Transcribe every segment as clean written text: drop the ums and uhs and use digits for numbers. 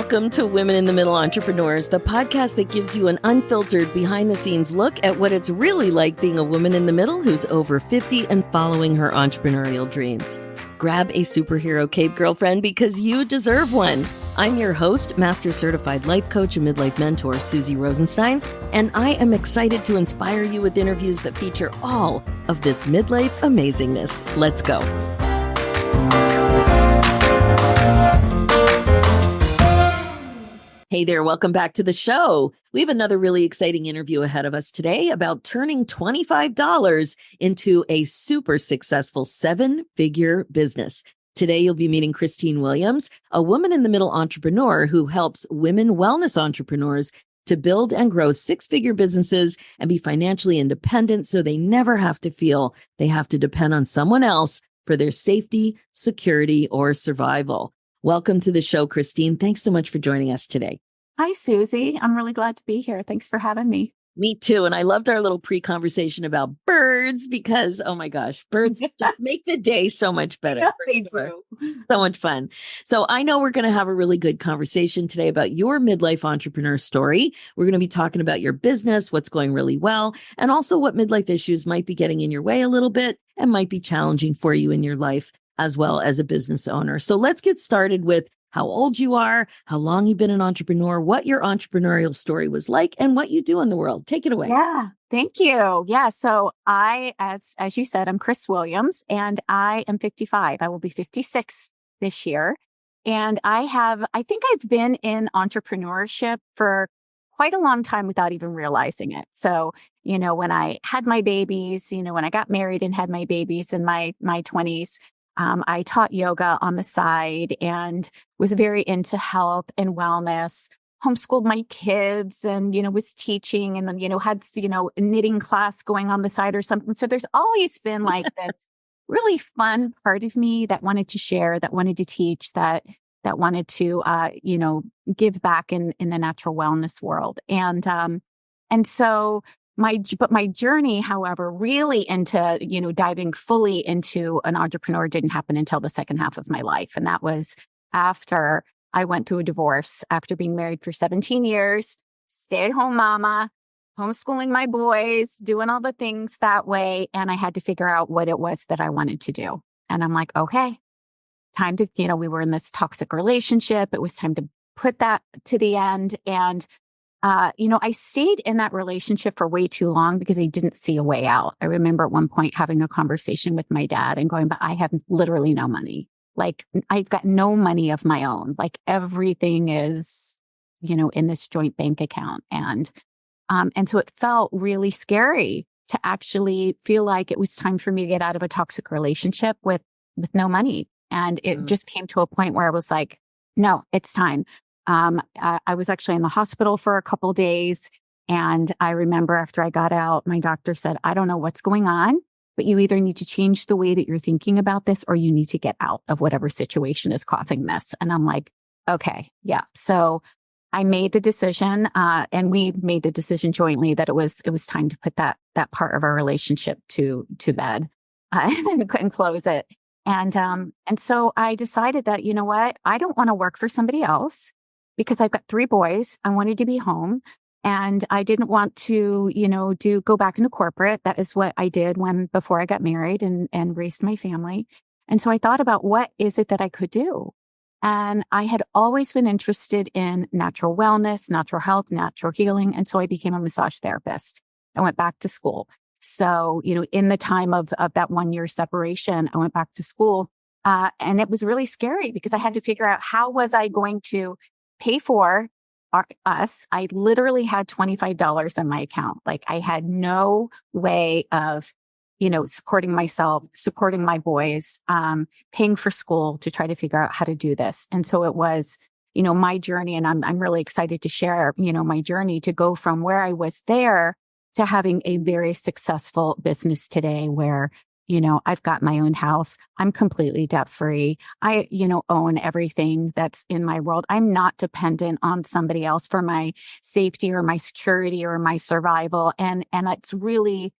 Welcome to Women in the Middle Entrepreneurs, the podcast that gives you an unfiltered behind-the-scenes look at what it's really like being a woman in the middle who's over 50 and following her entrepreneurial dreams. Grab a superhero cape, girlfriend, because you deserve one. I'm your host, Master Certified Life Coach and Midlife Mentor, Suzy Rosenstein, and I am excited to inspire you with interviews that feature all of this midlife amazingness. Let's go. Hey there, welcome back to the show. We have another really exciting interview ahead of us today about turning $25 into a super successful seven-figure business. Today, you'll be meeting Christine Williams, a woman in the middle entrepreneur who helps women wellness entrepreneurs to build and grow six-figure businesses and be financially independent so they never have to feel they have to depend on someone else for their safety, security, or survival. Welcome to the show, Christine. Thanks so much for joining us today. Hi, Suzy. I'm really glad to be here. Thanks for having me. Me too. And I loved our little pre-conversation about birds because, oh my gosh, birds just make the day so much better. Yeah, they do. So much fun. So I know we're going to have a really good conversation today about your midlife entrepreneur story. We're going to be talking about your business, what's going really well, and also what midlife issues might be getting in your way a little bit and might be challenging for you in your life as well as a business owner. So let's get started with how old you are, how long you've been an entrepreneur, what your entrepreneurial story was like, and what you do in the world. Take it away. Yeah, thank you. Yeah, so as you said, I'm Chris Williams, and I am 55. I will be 56 this year. And I think I've been in entrepreneurship for quite a long time without even realizing it. So, when I had my babies, when I got married and had my babies in my 20s, I taught yoga on the side and was very into health and wellness, homeschooled my kids and, was teaching and then, had, a knitting class going on the side or something. So there's always been like this really fun part of me that wanted to share, that wanted to teach, that wanted to, give back in the natural wellness world. And so my journey, however, really into, diving fully into an entrepreneur didn't happen until the second half of my life. And that was after I went through a divorce, after being married for 17 years, stay-at-home mama, homeschooling my boys, doing all the things that way. And I had to figure out what it was that I wanted to do. And I'm like, okay, time to, we were in this toxic relationship. It was time to put that to the end. And I stayed in that relationship for way too long because I didn't see a way out. I remember at one point having a conversation with my dad and going, but I have literally no money. Like I've got no money of my own. Like everything is, in this joint bank account. And so it felt really scary to actually feel like it was time for me to get out of a toxic relationship with no money. And it just came to a point where I was like, no, it's time. I was actually in the hospital for a couple of days. And I remember after I got out, my doctor said, I don't know what's going on, but you either need to change the way that you're thinking about this or you need to get out of whatever situation is causing this. And I'm like, okay, yeah. So I made the decision, and we made the decision jointly that it was time to put that part of our relationship to bed, and close it. And so I decided that, you know what, I don't want to work for somebody else. Because I've got three boys, I wanted to be home and I didn't want to, go back into corporate. That is what I did before I got married and raised my family. And so I thought about what is it that I could do? And I had always been interested in natural wellness, natural health, natural healing. And so I became a massage therapist. I went back to school. So, in the time of that 1 year separation, I went back to school. And it was really scary because I had to figure out how was I going to pay for us. I literally had $25 in my account. Like I had no way of, supporting myself, supporting my boys, paying for school to try to figure out how to do this. And so it was, my journey, and I'm really excited to share, my journey to go from where I was there to having a very successful business today where I've got my own house. I'm completely debt free. I, own everything that's in my world. I'm not dependent on somebody else for my safety or my security or my survival. And it's really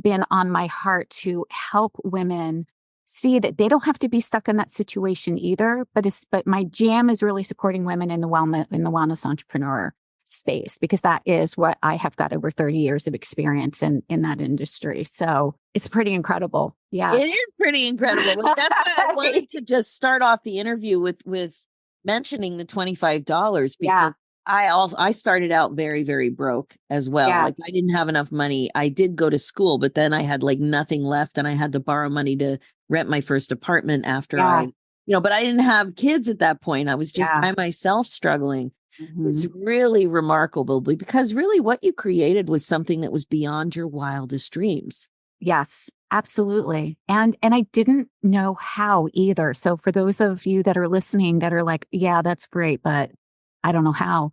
been on my heart to help women see that they don't have to be stuck in that situation either. But my jam is really supporting women in the wellness entrepreneur space, because that is what I have got over 30 years of experience in that industry. So it's pretty incredible. Yeah. It is pretty incredible. But that's why I wanted to just start off the interview with mentioning the $25, because I started out very, very broke as well. Yeah. Like, I didn't have enough money. I did go to school, but then I had like nothing left, and I had to borrow money to rent my first apartment after but I didn't have kids at that point. I was just by myself struggling. It's really remarkable, because really what you created was something that was beyond your wildest dreams. Yes, absolutely. And I didn't know how either. So for those of you that are listening that are like, yeah, that's great, but I don't know how.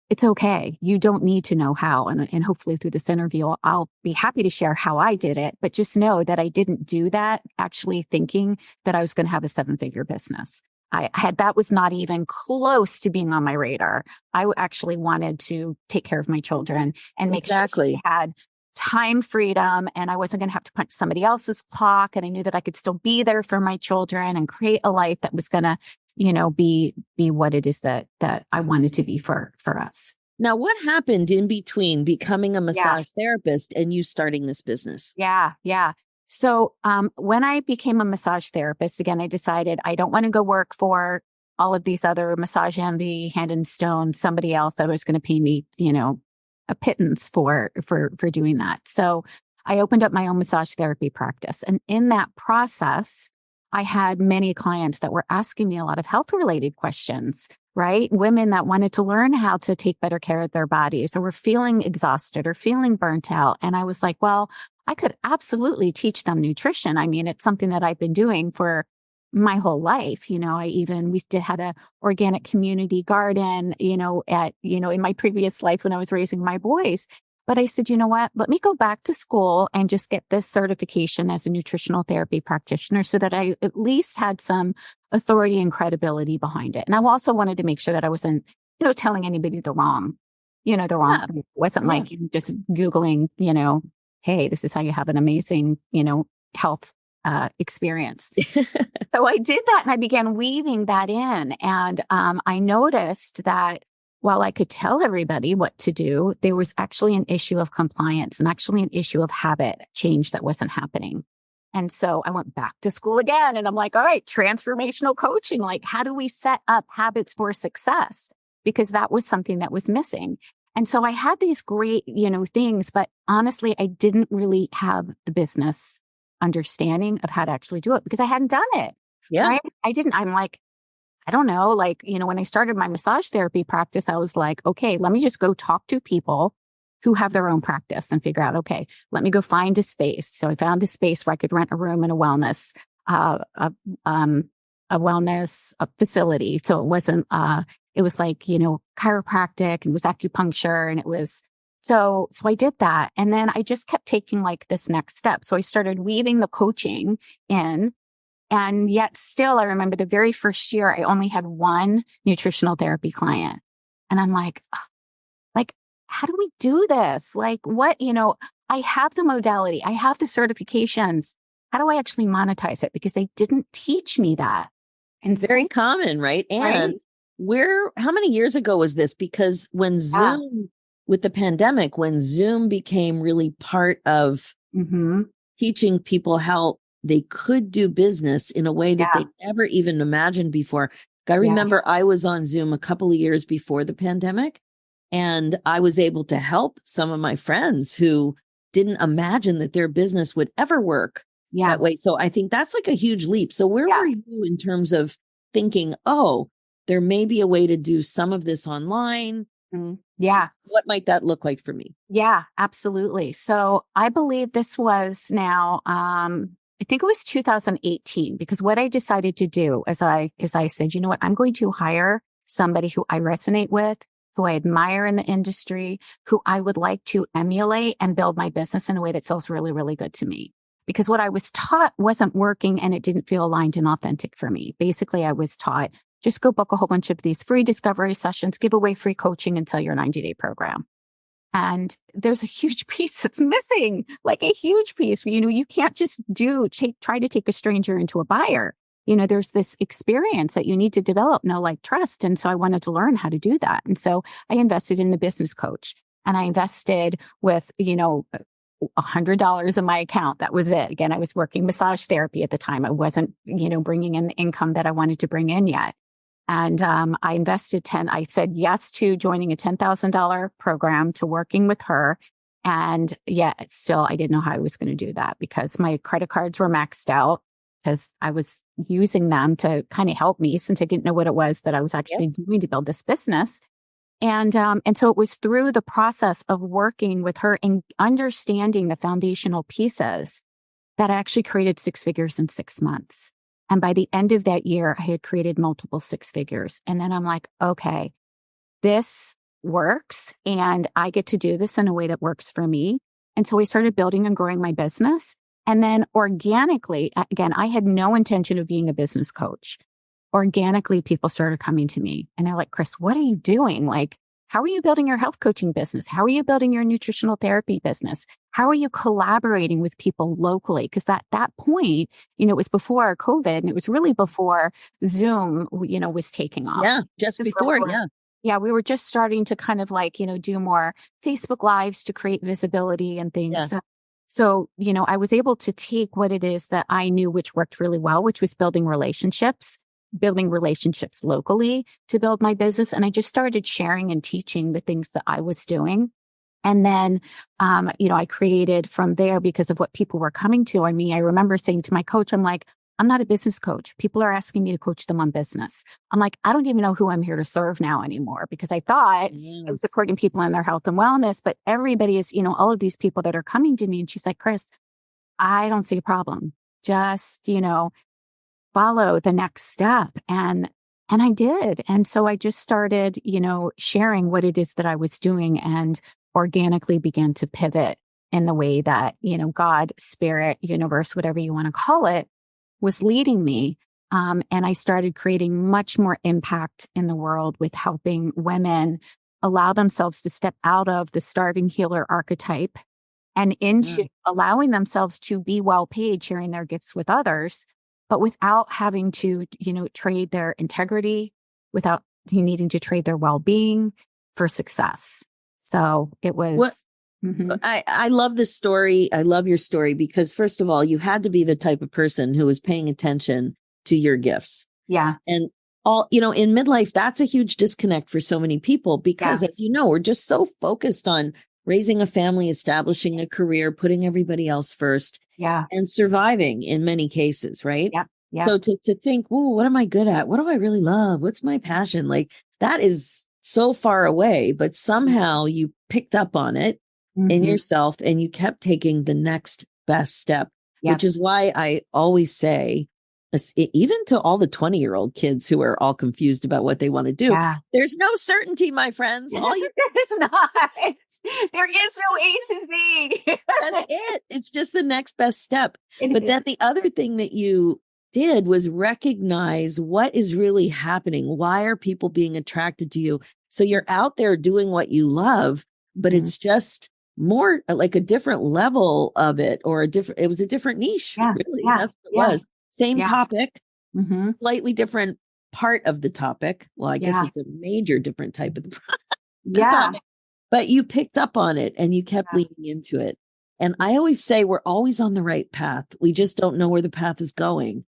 It's okay. You don't need to know how. And hopefully through this interview, I'll be happy to share how I did it. But just know that I didn't do that actually thinking that I was going to have a 7-figure business. That was not even close to being on my radar. I actually wanted to take care of my children and make sure they had time freedom, and I wasn't going to have to punch somebody else's clock. And I knew that I could still be there for my children and create a life that was going to, be what it is that I wanted to be for us. Now, what happened in between becoming a massage therapist and you starting this business? Yeah. So when I became a massage therapist, again, I decided I don't want to go work for all of these other Massage Envy, Hand and Stone, somebody else that was going to pay me, a pittance for doing that. So I opened up my own massage therapy practice. And in that process, I had many clients that were asking me a lot of health related questions, right? Women that wanted to learn how to take better care of their bodies, or were feeling exhausted or feeling burnt out. And I was like, well, I could absolutely teach them nutrition. I mean, it's something that I've been doing for my whole life. We had a organic community garden, in my previous life when I was raising my boys. But I said, you know what, let me go back to school and just get this certification as a nutritional therapy practitioner so that I at least had some authority and credibility behind it. And I also wanted to make sure that I wasn't, telling anybody the wrong. It wasn't like just Googling, hey, this is how you have an amazing, health experience. So I did that, and I began weaving that in. And I noticed that while I could tell everybody what to do, there was actually an issue of compliance and actually an issue of habit change that wasn't happening. And so I went back to school again, and I'm like, all right, transformational coaching. Like, how do we set up habits for success? Because that was something that was missing. And so I had these great, things, but honestly, I didn't really have the business understanding of how to actually do it because I hadn't done it. Yeah. Right? I'm like, I don't know, when I started my massage therapy practice, I was like, okay, let me just go talk to people who have their own practice and figure out, okay, let me go find a space. So I found a space where I could rent a room in a wellness, facility. So it wasn't, it was like, chiropractic, and it was acupuncture, and it was, so I did that. And then I just kept taking like this next step. So I started weaving the coaching in. And yet still, I remember the very first year, I only had one nutritional therapy client. And I'm like, how do we do this? Like, what, I have the modality, I have the certifications. How do I actually monetize it? Because they didn't teach me that. And very common, right? And how many years ago was this? Because when Zoom, with the pandemic, when Zoom became really part of teaching people how they could do business in a way that they never even imagined before. I remember I was on Zoom a couple of years before the pandemic, and I was able to help some of my friends who didn't imagine that their business would ever work that way. So I think that's like a huge leap. So where were you in terms of thinking, oh, there may be a way to do some of this online? Yeah. What might that look like for me? Yeah, absolutely. So I believe this was now, I think it was 2018, because what I decided to do is I said, you know what, I'm going to hire somebody who I resonate with, who I admire in the industry, who I would like to emulate and build my business in a way that feels really, really good to me. Because what I was taught wasn't working, and it didn't feel aligned and authentic for me. Basically, I was taught, just go book a whole bunch of these free discovery sessions, give away free coaching, and sell your 90-day program. And there's a huge piece that's missing, like a huge piece. You can't just try to take a stranger into a buyer. There's this experience that you need to develop, know, like, trust. And so I wanted to learn how to do that. And so I invested in a business coach, and I invested with, $100 in my account. That was it. Again, I was working massage therapy at the time. I wasn't, bringing in the income that I wanted to bring in yet. And I invested I said yes to joining a $10,000 program, to working with her. And yet still, I didn't know how I was going to do that because my credit cards were maxed out, because I was using them to kind of help me, since I didn't know what it was that I was actually doing to build this business. And so it was through the process of working with her and understanding the foundational pieces that I actually created 6 figures in 6 months. And by the end of that year, I had created multiple 6 figures. And then I'm like, okay, this works, and I get to do this in a way that works for me. And so I started building and growing my business. And then organically, again, I had no intention of being a business coach. Organically, people started coming to me and they're like, Chris, what are you doing? Like, how are you building your health coaching business? How are you building your nutritional therapy business? How are you collaborating with people locally? Because that point, it was before COVID, and it was really before Zoom, was taking off. Yeah, just before. Yeah. Yeah, we were just starting to kind of like, do more Facebook Lives to create visibility and things. Yeah. So, I was able to take what it is that I knew, which worked really well, which was building relationships locally to build my business. And I just started sharing and teaching the things that I was doing. And then, I created from there because of what people were coming to. I mean, I remember saying to my coach, I'm like, I'm not a business coach. People are asking me to coach them on business. I'm like, I don't even know who I'm here to serve now anymore, because I thought I was supporting people in their health and wellness, but everybody is, all of these people that are coming to me. And she's like, Chris, I don't see a problem. Just, follow the next step. And I did. And so I just started, sharing what it is that I was doing, and organically began to pivot in the way that, God, spirit, universe, whatever you want to call it, was leading me. And I started creating much more impact in the world with helping women allow themselves to step out of the starving healer archetype and into allowing themselves to be well paid, sharing their gifts with others, but without having to, trade their integrity, without needing to trade their well-being for success. So it was. I love this story. I love your story because, first of all, you had to be the type of person who was paying attention to your gifts. Yeah. And in midlife, that's a huge disconnect for so many people because, as you know, we're just so focused on raising a family, establishing a career, putting everybody else first. Yeah. And surviving in many cases, right? Yeah. Yeah. So to think, whoa, what am I good at? What do I really love? What's my passion? Like, that is so far away, but somehow you picked up on it in yourself and you kept taking the next best step, which is why I always say, even to all the 20-year-old kids who are all confused about what they want to do, there's no certainty, my friends. It's not. There is no A to Z. That's it. It's just the next best step. But then the other thing that you did was recognize what is really happening. Why are people being attracted to you? So you're out there doing what you love, but it's just more like a different level of it, or it was a different niche. Really. That's what it was. Same topic, slightly different part of the topic. Well, I guess it's a major different type of the topic, but you picked up on it and you kept leaning into it. And I always say we're always on the right path. We just don't know where the path is going.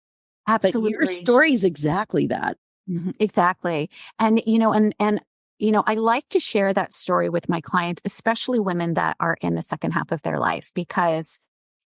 Absolutely. But your story is exactly that. Exactly. And, I like to share that story with my clients, especially women that are in the second half of their life, because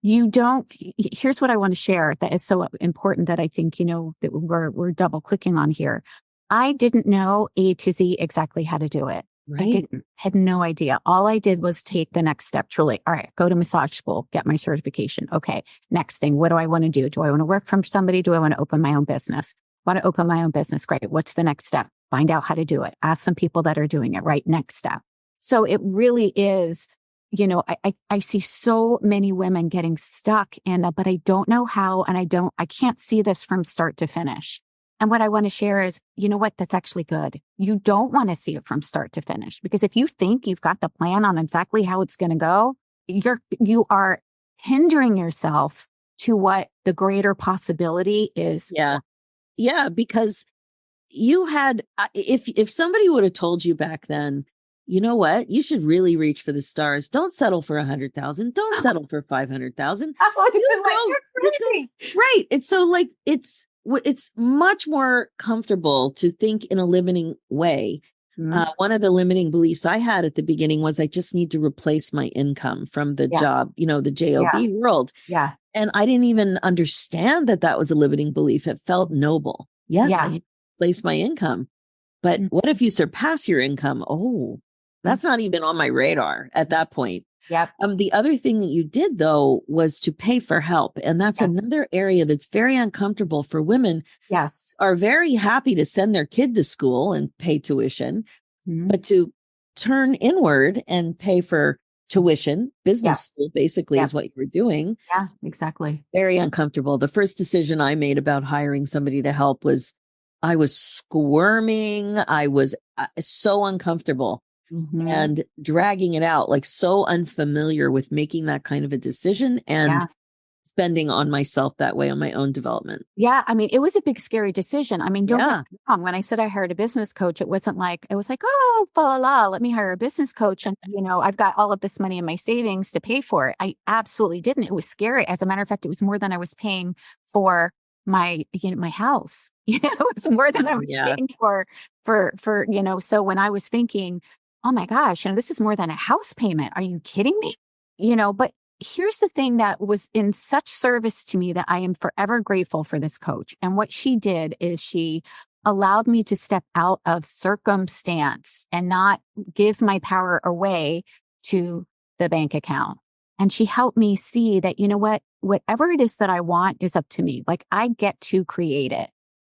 here's what I want to share that is so important that I think, that we're double clicking on here. I didn't know A to Z exactly how to do it. Right. Had no idea. All I did was take the next step, truly. All right, go to massage school, get my certification. Okay. Next thing, what do I want to do? Do I want to work for somebody? Do I want to open my own business? Want to open my own business? Great. What's the next step? Find out how to do it. Ask some people that are doing it. Right. Next step. So it really is, I see so many women getting stuck in that, but I don't know how, and I can't see this from start to finish. And what I want to share is, you know what? That's actually good. You don't want to see it from start to finish, because if you think you've got the plan on exactly how it's going to go, you are hindering yourself to what the greater possibility is. Yeah. Yeah. Because you had, if somebody would have told you back then, you know what, you should really reach for the stars. Don't settle for 100,000. Don't settle for 500,000. I would have been like, Go, you're crazy. right. And so like, it's much more comfortable to think in a limiting way. One of the limiting beliefs I had at the beginning was I just need to replace my income from the job, the job world. Yeah. And I didn't even understand that that was a limiting belief. It felt noble. Yes, I need to replace my income. But what if you surpass your income? Oh, that's not even on my radar at that point. Yep. The other thing that you did, though, was to pay for help. And that's another area that's very uncomfortable for women. Yes. Are very happy to send their kid to school and pay tuition, but to turn inward and pay for tuition, business school basically is what you were doing. Yeah, exactly. Very uncomfortable. The first decision I made about hiring somebody to help was I was squirming. I was so uncomfortable and dragging it out, like so unfamiliar with making that kind of a decision and spending on myself that way on my own development. Yeah. I mean, it was a big, scary decision. I mean, don't get me wrong. When I said I hired a business coach, it was like, oh, la, la, let me hire a business coach. And, I've got all of this money in my savings to pay for it. I absolutely didn't. It was scary. As a matter of fact, it was more than I was paying for my house. It was more than I was paying for, so when I was thinking, oh my gosh, this is more than a house payment. Are you kidding me? But here's the thing that was in such service to me that I am forever grateful for this coach. And what she did is she allowed me to step out of circumstance and not give my power away to the bank account. And she helped me see that, whatever it is that I want is up to me. Like I get to create it.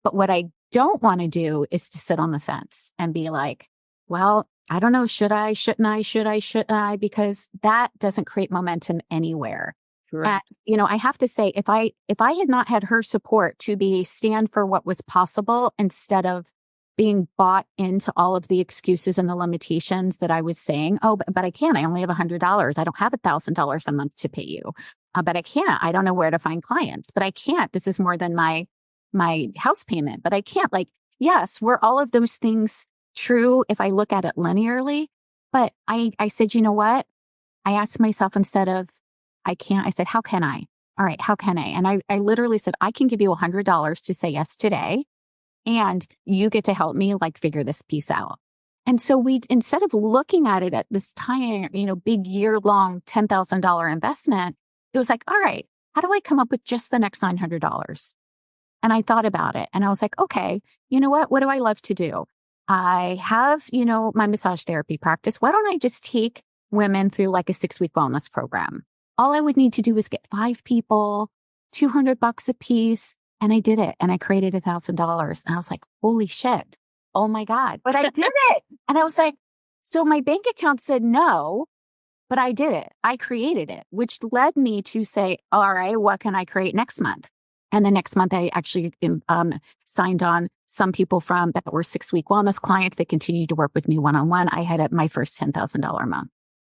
But what I don't want to do is to sit on the fence and be like, well, I don't know. Should I, shouldn't I, shouldn't I? Because that doesn't create momentum anywhere. Correct. And, I have to say, if I had not had her support to stand for what was possible instead of being bought into all of the excuses and the limitations that I was saying, oh, but I can't. I only have $100. I don't have $1,000 a month to pay you. But I can't. I don't know where to find clients. But I can't. This is more than my house payment. But I can't. Like, yes, were all of those things true if I look at it linearly? But I said, you know what? I asked myself, instead of I can't, I said, how can I? All right, how can I? And I literally said, I can give you $100 to say yes today. And you get to help me figure this piece out. And so instead of looking at it at this tiny, big year-long $10,000 investment, it was like, all right, how do I come up with just the next $900? And I thought about it and I was like, okay, you know what? What do I love to do? I have, my massage therapy practice. Why don't I just take women through a 6-week wellness program? All I would need to do is get 5 people, $200 a piece. And I did it. And I created $1,000. And I was like, holy shit. Oh my God. But I did it. And I was like, so my bank account said no, but I did it. I created it, which led me to say, all right, what can I create next month? And the next month I actually signed on some people that were 6-week wellness clients that continued to work with me one-on-one. I had my first $10,000 a month.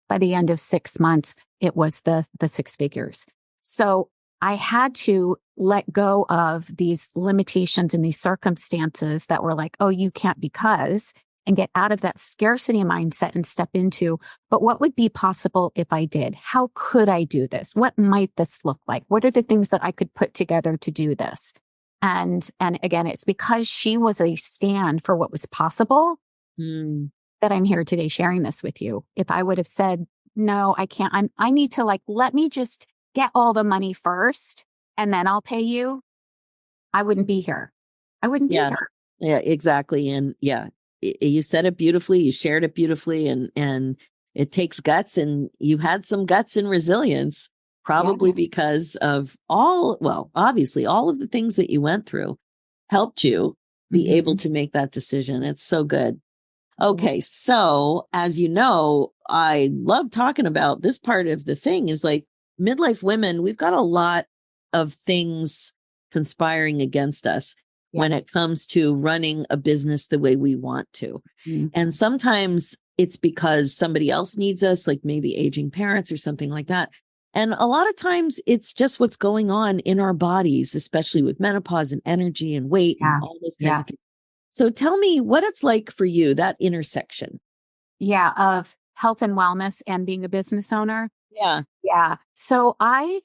By the end of 6 months, it was the 6 figures. So I had to let go of these limitations and these circumstances that were like, oh, you can't because, and get out of that scarcity mindset and step into, but what would be possible if I did? How could I do this? What might this look like? What are the things that I could put together to do this? And again, it's because she was a stand for what was possible that I'm here today sharing this with you. If I would have said, no, I can't, I need to let me just get all the money first and then I'll pay you, I wouldn't be here. I wouldn't be here. Yeah, exactly. And you said it beautifully. You shared it beautifully, and it takes guts, and you had some guts and resilience, probably because of obviously all of the things that you went through helped you be able to make that decision. It's so good. Okay. So as you know, I love talking about this part of the thing is midlife women, we've got a lot of things conspiring against us. Yeah. when it comes to running a business the way we want to. Mm. And sometimes it's because somebody else needs us, like maybe aging parents or something like that. And a lot of times it's just what's going on in our bodies, especially with menopause and energy and weight and Yeah. all those kinds Yeah. of things. So tell me what it's like for you, that intersection. Yeah. Of health and wellness and being a business owner. Yeah. Yeah. So I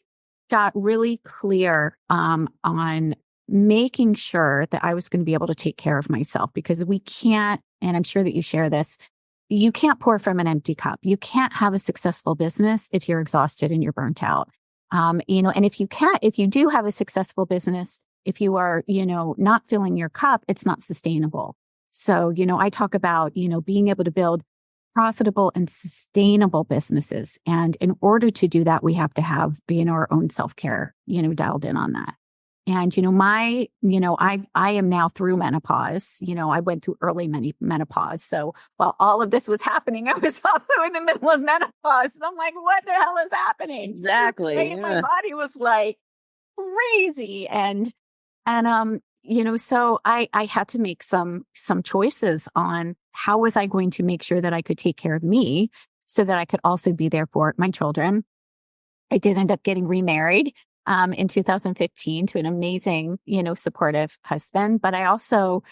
got really clear on making sure that I was going to be able to take care of myself because we can't, and I'm sure that you share this, you can't pour from an empty cup. You can't have a successful business if you're exhausted and you're burnt out. And if you do have a successful business, if you are, not filling your cup, it's not sustainable. So, I talk about, being able to build profitable and sustainable businesses. And in order to do that, we have to have, our own self-care, dialed in on that. And, I am now through menopause. I went through early menopause. So while all of this was happening, I was also in the middle of menopause. And I'm like, what the hell is happening? Exactly. Right? My Yeah. body was like crazy. So I had to make some choices on how was I going to make sure that I could take care of me so that I could also be there for my children. I did end up getting remarried in 2015 to an amazing, supportive husband. But I also,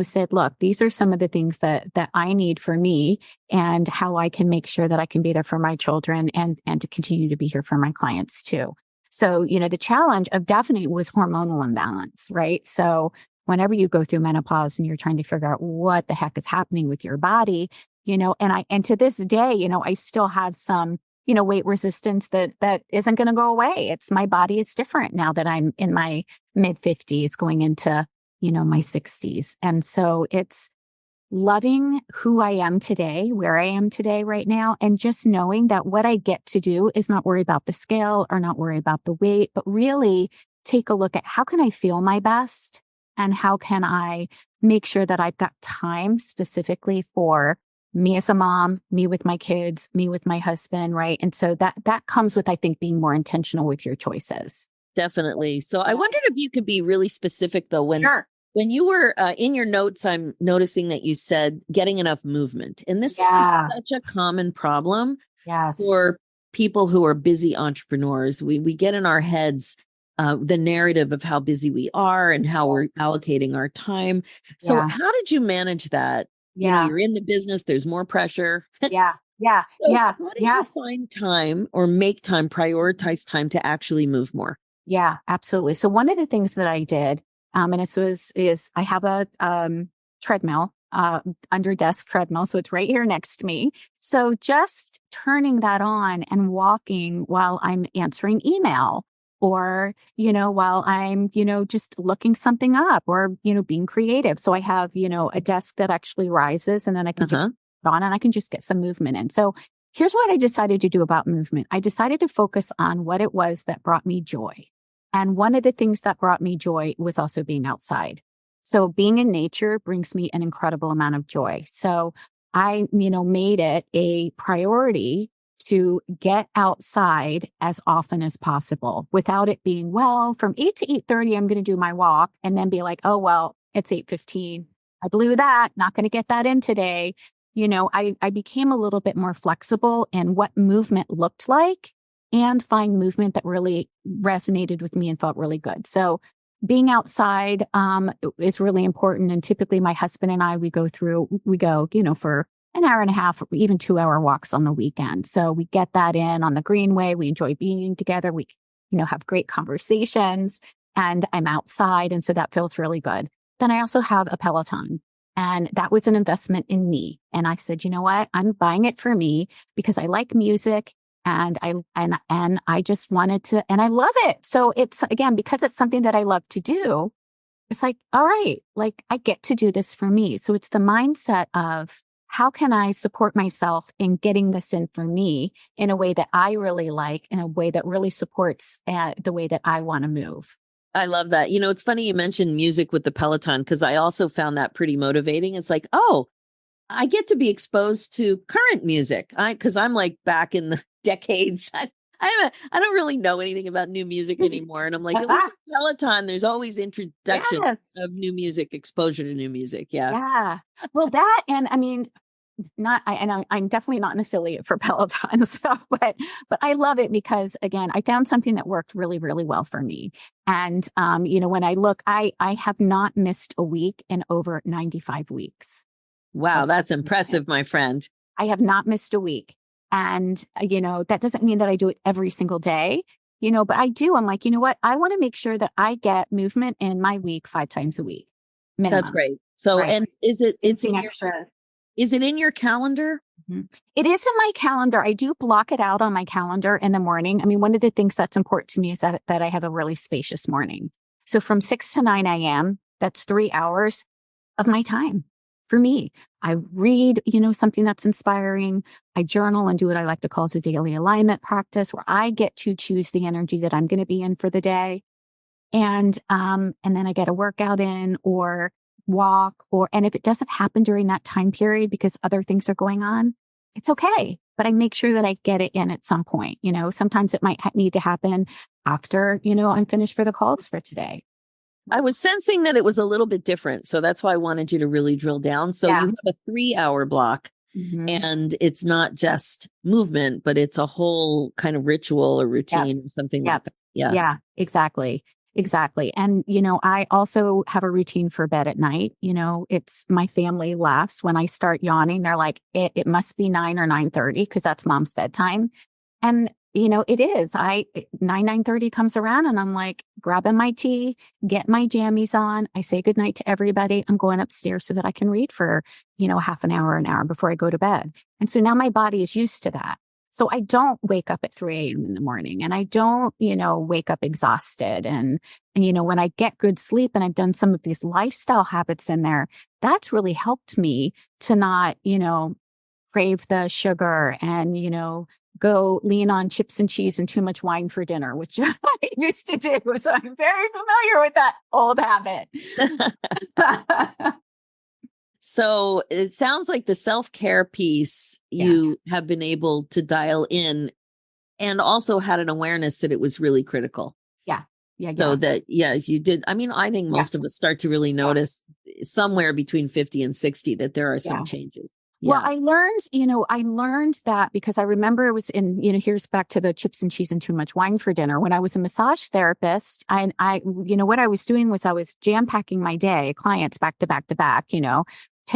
said, look, these are some of the things that I need for me and how I can make sure that I can be there for my children and to continue to be here for my clients too. So, the challenge of definitely was hormonal imbalance, right? So whenever you go through menopause and you're trying to figure out what the heck is happening with your body, and to this day, I still have some weight resistance that isn't going to go away. It's my body is different now that I'm in my mid 50s going into, my 60s. And so it's loving who I am today, where I am today right now, and just knowing that what I get to do is not worry about the scale or not worry about the weight, but really take a look at how can I feel my best and how can I make sure that I've got time specifically for me as a mom, me with my kids, me with my husband, right? And so that comes with, I think, being more intentional with your choices. Definitely. So I wondered if you could be really specific though, Sure. when you were in your notes, I'm noticing that you said getting enough movement. And this is Yeah. such a common problem Yes. for people who are busy entrepreneurs. We get in our heads the narrative of how busy we are and how we're allocating our time. So Yeah. how did you manage that? Yeah. You're in the business, there's more pressure. Yeah. Yeah. So Yeah. how did you Yes. find time or make time, prioritize time to actually move more? Yeah, absolutely. So one of the things that I did, and is I have a treadmill, under desk treadmill, so it's right here next to me. So just turning that on and walking while I'm answering email, or while I'm just looking something up, or being creative. So I have a desk that actually rises, and then I can just put on and I can just get some movement in. So here's what I decided to do about movement. I decided to focus on what it was that brought me joy. And one of the things that brought me joy was also being outside. So being in nature brings me an incredible amount of joy. So I, made it a priority to get outside as often as possible without it being, well, from 8 to 8:30, I'm going to do my walk and then be like, oh, well, it's 8:15. I blew that, not going to get that in today. I became a little bit more flexible in what movement looked like and find movement that really resonated with me and felt really good. So being outside is really important. And typically my husband and I, we go, for an hour and a half, or even 2-hour walks on the weekend. So we get that in on the Greenway. We enjoy being together. We, have great conversations and I'm outside. And so that feels really good. Then I also have a Peloton. And that was an investment in me. And I said, you know what? I'm buying it for me because I like music. And I just wanted to, and I love it. So it's, again, because it's something that I love to do, it's like, all right, like I get to do this for me. So it's the mindset of how can I support myself in getting this in for me in a way that I really like, in a way that really supports the way that I want to move. I love that. It's funny you mentioned music with the Peloton because I also found that pretty motivating. It's like, oh, I get to be exposed to current music because I'm like back in the decades. I don't really know anything about new music anymore. And I'm like, at least with Peloton, there's always introduction Yes. of new music, exposure to new music. Yeah. Yeah. Well, that, and I mean, I'm definitely not an affiliate for Peloton. So, but I love it because again, I found something that worked really, really well for me. And, when I look, I have not missed a week in over 95 weeks. Wow. That's impressive, my friend. I have not missed a week. And, that doesn't mean that I do it every single day, but I do. I'm like, you know what? I want to make sure that I get movement in my week 5 times a week. Minimum. That's great. So, right. And is it in your calendar? Mm-hmm. It is in my calendar. I do block it out on my calendar in the morning. I mean, one of the things that's important to me is that I have a really spacious morning. So from 6 to 9 a.m., that's 3 hours of my time for me. I read, something that's inspiring. I journal and do what I like to call as a daily alignment practice, where I get to choose the energy that I'm going to be in for the day. And then I get a workout in or walk, and if it doesn't happen during that time period because other things are going on, it's okay. But I make sure that I get it in at some point. Sometimes it might need to happen after, I'm finished for the calls for today. I was sensing that it was a little bit different. So that's why I wanted you to really drill down. So you have a 3-hour block, and it's not just movement, but it's a whole kind of ritual or routine or something like that. Yeah, exactly. Exactly. And, I also have a routine for bed at night. It's my family laughs when I start yawning. They're like, it must be 9 or 9:30 because that's mom's bedtime. And, it is. 9:30 comes around and I'm like grabbing my tea, get my jammies on. I say goodnight to everybody. I'm going upstairs so that I can read for, half an hour before I go to bed. And so now my body is used to that. So I don't wake up at 3 a.m. in the morning, and I don't, wake up exhausted. And, when I get good sleep and I've done some of these lifestyle habits in there, that's really helped me to not, crave the sugar and, go lean on chips and cheese and too much wine for dinner, which I used to do. So I'm very familiar with that old habit. So it sounds like the self-care piece you have been able to dial in, and also had an awareness that it was really critical. Yeah. So that, you did. I mean, I think most of us start to really notice somewhere between 50 and 60 that there are some changes. Well, I learned that because I remember it was in, here's back to the chips and cheese and too much wine for dinner. When I was a massage therapist, and what I was doing was I was jam packing my day, clients back to back to back, 10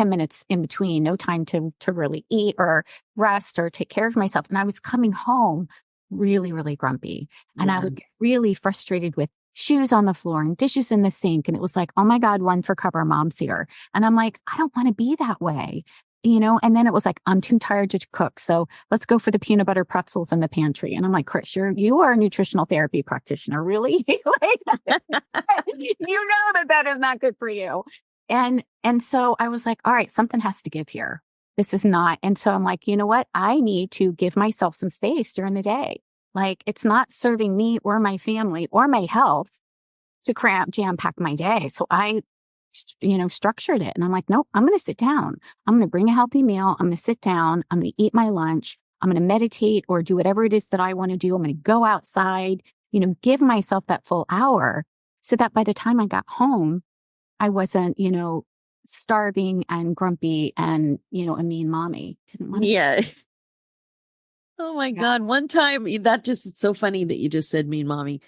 minutes in between, no time to really eat or rest or take care of myself. And I was coming home really, really grumpy. And I would get really frustrated with shoes on the floor and dishes in the sink. And it was like, oh my God, run for cover, mom's here. And I'm like, I don't want to be that way. And then it was like, I'm too tired to cook. So let's go for the peanut butter pretzels in the pantry. And I'm like, Chris, you are a nutritional therapy practitioner. Really? that is not good for you. And so I was like, all right, something has to give here. This is not. And so I'm like, you know what? I need to give myself some space during the day. Like, it's not serving me or my family or my health to jam pack my day. So I, structured it. And I'm like, nope, I'm going to sit down. I'm going to bring a healthy meal. I'm going to sit down. I'm going to eat my lunch. I'm going to meditate or do whatever it is that I want to do. I'm going to go outside, give myself that full hour so that by the time I got home, I wasn't, starving and grumpy and, a mean mommy. Didn't want to. Yeah. Oh my God. One time, it's so funny that you just said mean mommy.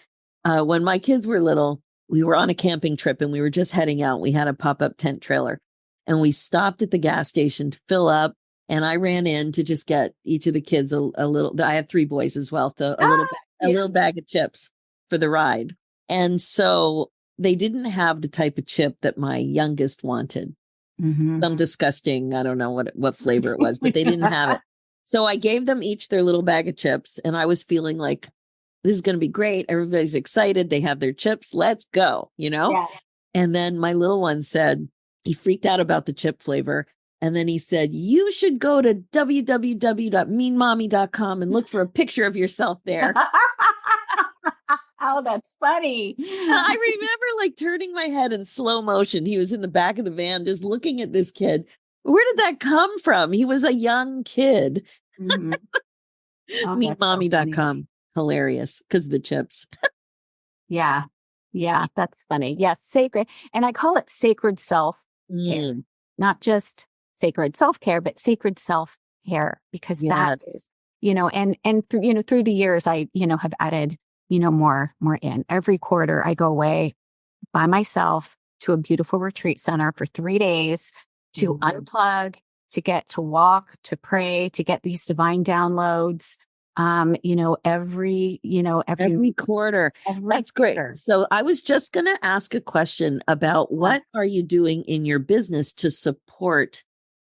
When my kids were little, we were on a camping trip and we were just heading out. We had a pop-up tent trailer and we stopped at the gas station to fill up. And I ran in to just get each of the kids a little, I have 3 boys as well. So a little bag of chips for the ride. And so they didn't have the type of chip that my youngest wanted. Some disgusting, I don't know what flavor it was, but they didn't have it. So I gave them each their little bag of chips and I was feeling like, this is going to be great. Everybody's excited. They have their chips. Let's go, Yeah. And then my little one said, he freaked out about the chip flavor. And then he said, you should go to www.meanmommy.com and look for a picture of yourself there. Oh, that's funny. I remember like turning my head in slow motion. He was in the back of the van just looking at this kid. Where did that come from? He was a young kid. Oh, Meanmommy.com. Hilarious because of the chips. Yeah. Yeah. That's funny. Yeah. Sacred. And I call it sacred self care, not just sacred self care, but sacred self care, because that is, Yes. through the years, I, have added, more in. Every quarter I go away by myself to a beautiful retreat center for 3 days to unplug, to get to walk, to pray, to get these divine downloads. Every quarter. That's great. quarter. So I was just going to ask a question about what are you doing in your business to support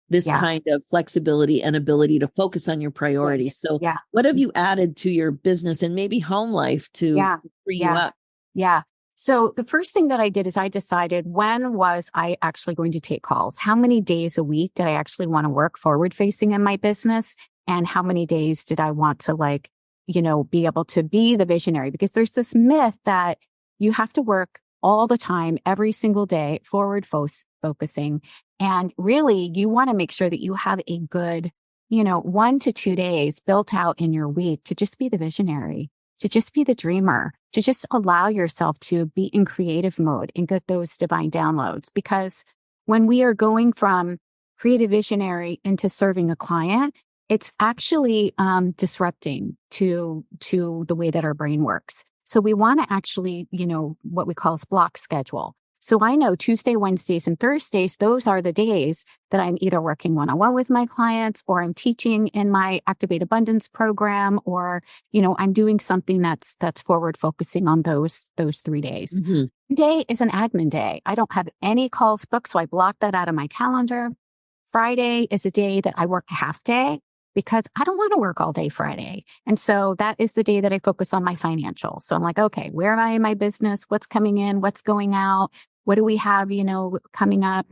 this kind of flexibility and ability to focus on your priorities. So what have you added to your business and maybe home life to free you up? Yeah. So the first thing that I did is I decided, when was I actually going to take calls? How many days a week did I actually want to work forward facing in my business? And how many days did I want to be able to be the visionary? Because there's this myth that you have to work all the time, every single day, forward focusing. And really, you want to make sure that you have a good, 1 to 2 days built out in your week to just be the visionary, to just be the dreamer, to just allow yourself to be in creative mode and get those divine downloads. Because when we are going from creative visionary into serving a client, it's actually disrupting to the way that our brain works. So we want to actually, what we call block schedule. So I know Tuesday, Wednesdays, and Thursdays, those are the days that I'm either working one-on-one with my clients, or I'm teaching in my Activate Abundance program, or, I'm doing something that's forward focusing on those 3 days. Day is an admin day. I don't have any calls booked, so I block that out of my calendar. Friday is a day that I work a half day, because I don't want to work all day Friday. And so that is the day that I focus on my financials. So I'm like, okay, where am I in my business? What's coming in? What's going out? What do we have, coming up?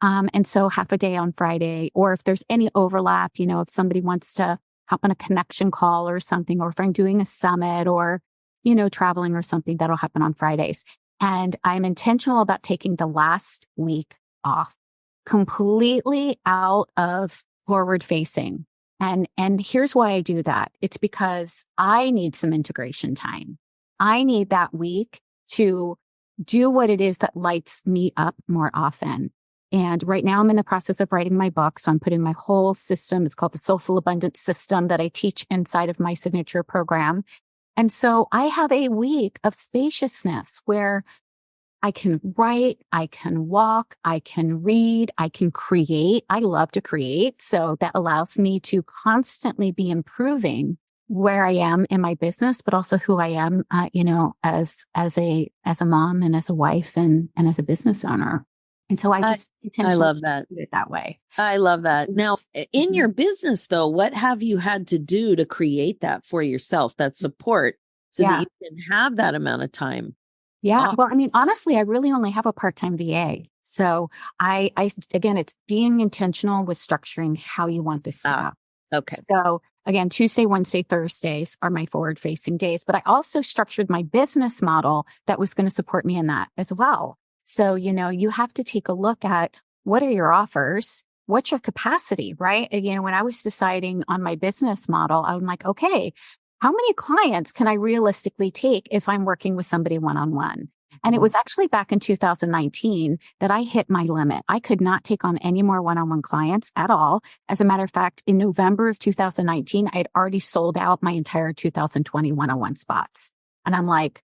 And so half a day on Friday, or if there's any overlap, if somebody wants to hop on a connection call or something, or if I'm doing a summit or, traveling or something, that'll happen on Fridays. And I'm intentional about taking the last week off, completely out of forward facing. And here's why I do that. It's because I need some integration time. I need that week to do what it is that lights me up more often. And right now I'm in the process of writing my book. So I'm putting my whole system. It's called the Soulful Abundance System that I teach inside of my signature program. And so I have a week of spaciousness where I can write, I can walk, I can read, I can create. I love to create. So that allows me to constantly be improving where I am in my business, but also who I am, as a mom and as a wife and as a business owner. And so I love that. do it that way. I love that. Now, in your business, though, what have you had to do to create that for yourself, that support, so that you can have that amount of time? Yeah. Well, I mean, honestly, I really only have a part-time VA. So again, it's being intentional with structuring how you want this set up. Okay. So again, Tuesday, Wednesday, Thursdays are my forward-facing days, but I also structured my business model that was going to support me in that as well. So, you have to take a look at, what are your offers? What's your capacity, right? When I was deciding on my business model, I'm like, okay, how many clients can I realistically take if I'm working with somebody one-on-one? And it was actually back in 2019 that I hit my limit. I could not take on any more one-on-one clients at all. As a matter of fact, in November of 2019, I had already sold out my entire 2020 one-on-one spots. And I'm like,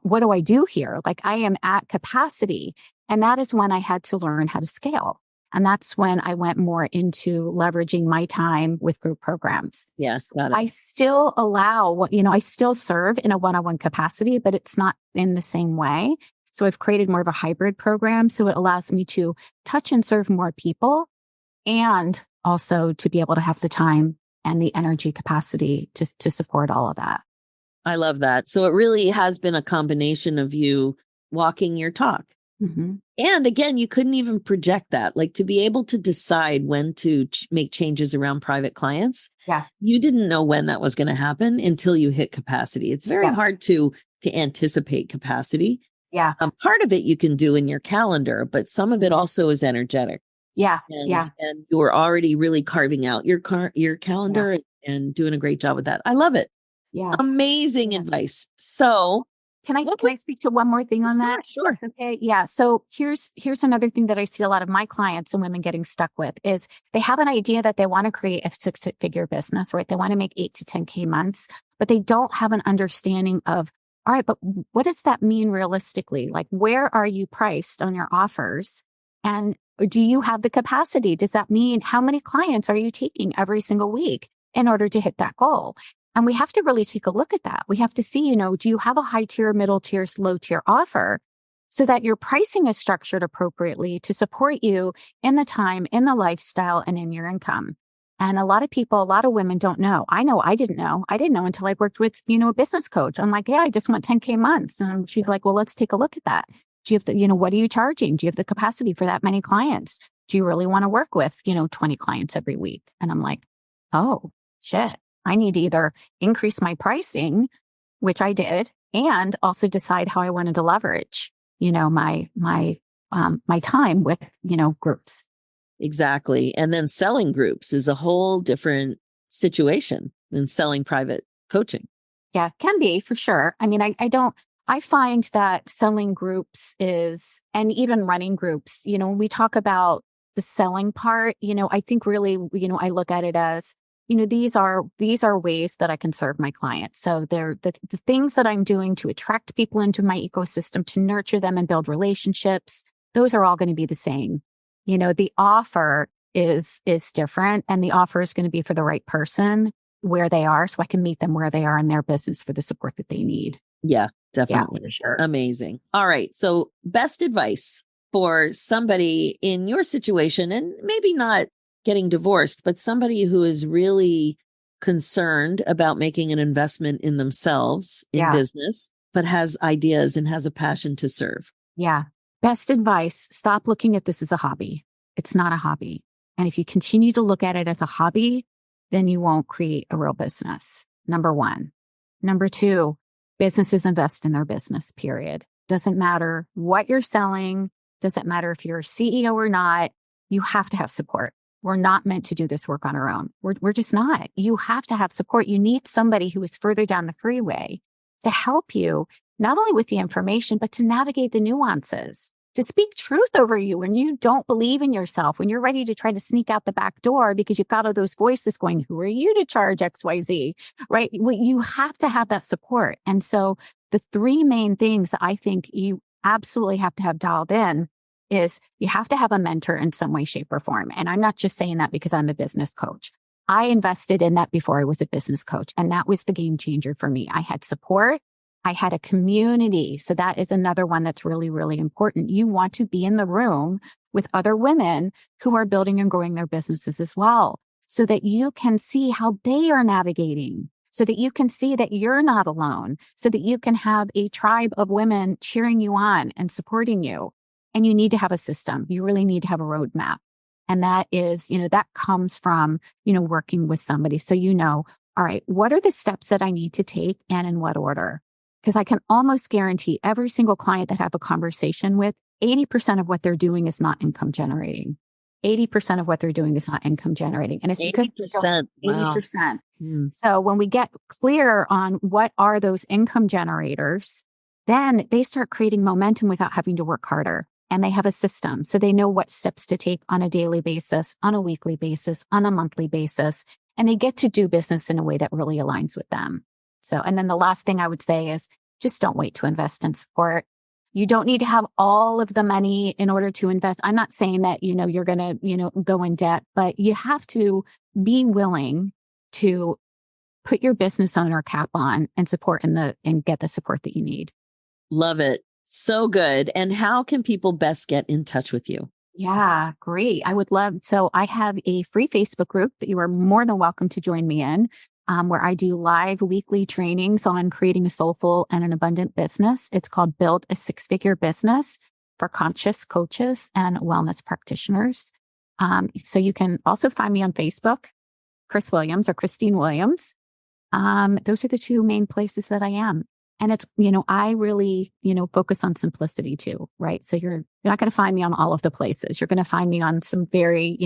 what do I do here? Like, I am at capacity. And that is when I had to learn how to scale. And that's when I went more into leveraging my time with group programs. Yes, got it. I still allow, I still serve in a one-on-one capacity, but it's not in the same way. So I've created more of a hybrid program. So it allows me to touch and serve more people, and also to be able to have the time and the energy capacity to support all of that. I love that. So it really has been a combination of you walking your talk. And again, you couldn't even project that, like, to be able to decide when to make changes around private clients. Yeah. You didn't know when that was going to happen until you hit capacity. It's very hard to anticipate capacity. Yeah. Part of it you can do in your calendar, but some of it also is energetic. Yeah. And you're already really carving out your calendar and doing a great job with that. I love it. Yeah. Amazing Yeah. advice. So Can I speak to one more thing on that? sure. Okay. Yeah. So here's another thing that I see a lot of my clients and women getting stuck with is they have an idea that they want to create a six-figure business, right? They want to make 8 to 10K months, but they don't have an understanding of, all right, but what does that mean realistically? Like, where are you priced on your offers? And do you have the capacity? Does that mean how many clients are you taking every single week in order to hit that goal? And we have to really take a look at that. We have to see, do you have a high tier, middle tier, low tier offer so that your pricing is structured appropriately to support you in the time, in the lifestyle, and in your income? And a lot of people, a lot of women don't know. I know I didn't know. I didn't know until I worked with, a business coach. I'm like, yeah, I just want 10K months. And she's like, well, let's take a look at that. Do you have the, what are you charging? Do you have the capacity for that many clients? Do you really want to work with, 20 clients every week? And I'm like, oh, shit. I need to either increase my pricing, which I did, and also decide how I wanted to leverage, my time with, groups. Exactly. And then selling groups is a whole different situation than selling private coaching. Yeah, can be for sure. I mean, I find that selling groups is, and even running groups, when we talk about the selling part, I think really, I look at it as, these are ways that I can serve my clients. So they're the things that I'm doing to attract people into my ecosystem, to nurture them and build relationships. Those are all going to be the same. The offer is different, and the offer is going to be for the right person where they are, so I can meet them where they are in their business for the support that they need. Yeah, definitely. Yeah, for sure. Amazing. All right. So best advice for somebody in your situation, and maybe not getting divorced, but somebody who is really concerned about making an investment in themselves in business, but has ideas and has a passion to serve. Yeah. Best advice, stop looking at this as a hobby. It's not a hobby. And if you continue to look at it as a hobby, then you won't create a real business. Number one. Number two, businesses invest in their business, period. Doesn't matter what you're selling. Doesn't matter if you're a CEO or not. You have to have support. We're not meant to do this work on our own. We're just not. You have to have support. You need somebody who is further down the freeway to help you, not only with the information, but to navigate the nuances, to speak truth over you when you don't believe in yourself, when you're ready to try to sneak out the back door because you've got all those voices going, who are you to charge XYZ, right? Well, you have to have that support. And so the three main things that I think you absolutely have to have dialed in is you have to have a mentor in some way, shape, or form. And I'm not just saying that because I'm a business coach. I invested in that before I was a business coach. And that was the game changer for me. I had support. I had a community. So that is another one that's really, really important. You want to be in the room with other women who are building and growing their businesses as well, so that you can see how they are navigating, so that you can see that you're not alone, so that you can have a tribe of women cheering you on and supporting you. And you need to have a system. You really need to have a roadmap. And that is, that comes from, working with somebody. So, all right, what are the steps that I need to take and in what order? Because I can almost guarantee every single client that I have a conversation with, 80% of what they're doing is not income generating. 80% of what they're doing is not income generating. And it's because 80%. 80%. Wow. So when we get clear on what are those income generators, then they start creating momentum without having to work harder. And they have a system. So they know what steps to take on a daily basis, on a weekly basis, on a monthly basis. And they get to do business in a way that really aligns with them. So, and then the last thing I would say is just don't wait to invest in support. You don't need to have all of the money in order to invest. I'm not saying that, you're going to, go in debt, but you have to be willing to put your business owner cap on and and get the support that you need. Love it. So good. And how can people best get in touch with you? Yeah, great. I would love. So I have a free Facebook group that you are more than welcome to join me in, where I do live weekly trainings on creating a soulful and an abundant business. It's called Build a Six-Figure Business for Conscious Coaches and Wellness Practitioners. So you can also find me on Facebook, Chris Williams or Christine Williams. Those are the two main places that I am. And it's, I really, focus on simplicity too, right? So you're not going to find me on all of the places. You're going to find me on some very,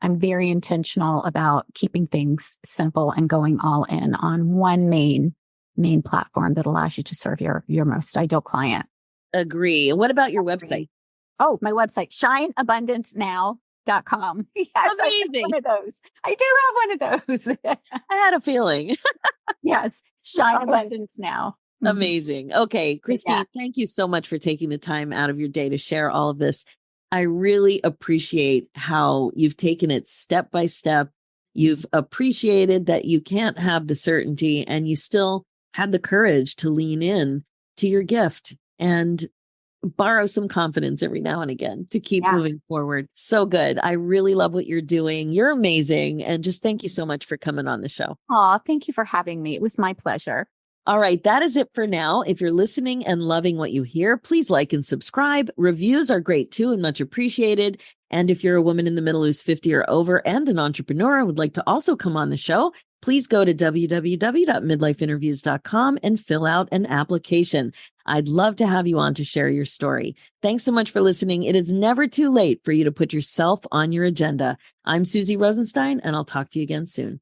I'm very intentional about keeping things simple and going all in on one main main platform that allows you to serve your most ideal client. Agree. And what about your website? Oh, my website, shineabundancenow.com. Yes, Amazing. I do have one of those. I had a feeling. Yes, Shine Abundance Now. Amazing. Okay, Christine, thank you so much for taking the time out of your day to share all of this. I really appreciate how you've taken it step by step. You've appreciated that you can't have the certainty, and you still had the courage to lean in to your gift and borrow some confidence every now and again to keep moving forward. So good. I really love what you're doing. You're amazing. And just thank you so much for coming on the show. Oh, thank you for having me. It was my pleasure. All right, that is it for now. If you're listening and loving what you hear, please like and subscribe. Reviews are great too and much appreciated. And if you're a woman in the middle who's 50 or over and an entrepreneur and would like to also come on the show, please go to www.midlifeinterviews.com and fill out an application. I'd love to have you on to share your story. Thanks so much for listening. It is never too late for you to put yourself on your agenda. I'm Suzy Rosenstein, and I'll talk to you again soon.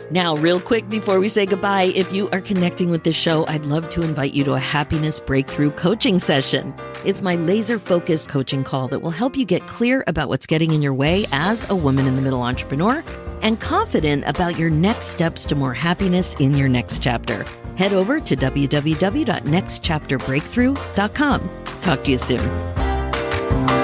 Now, real quick before we say goodbye, if you are connecting with the show, I'd love to invite you to a happiness breakthrough coaching session. It's my laser-focused coaching call that will help you get clear about what's getting in your way as a woman in the middle entrepreneur and confident about your next steps to more happiness in your next chapter. Head over to www.nextchapterbreakthrough.com. Talk to you soon.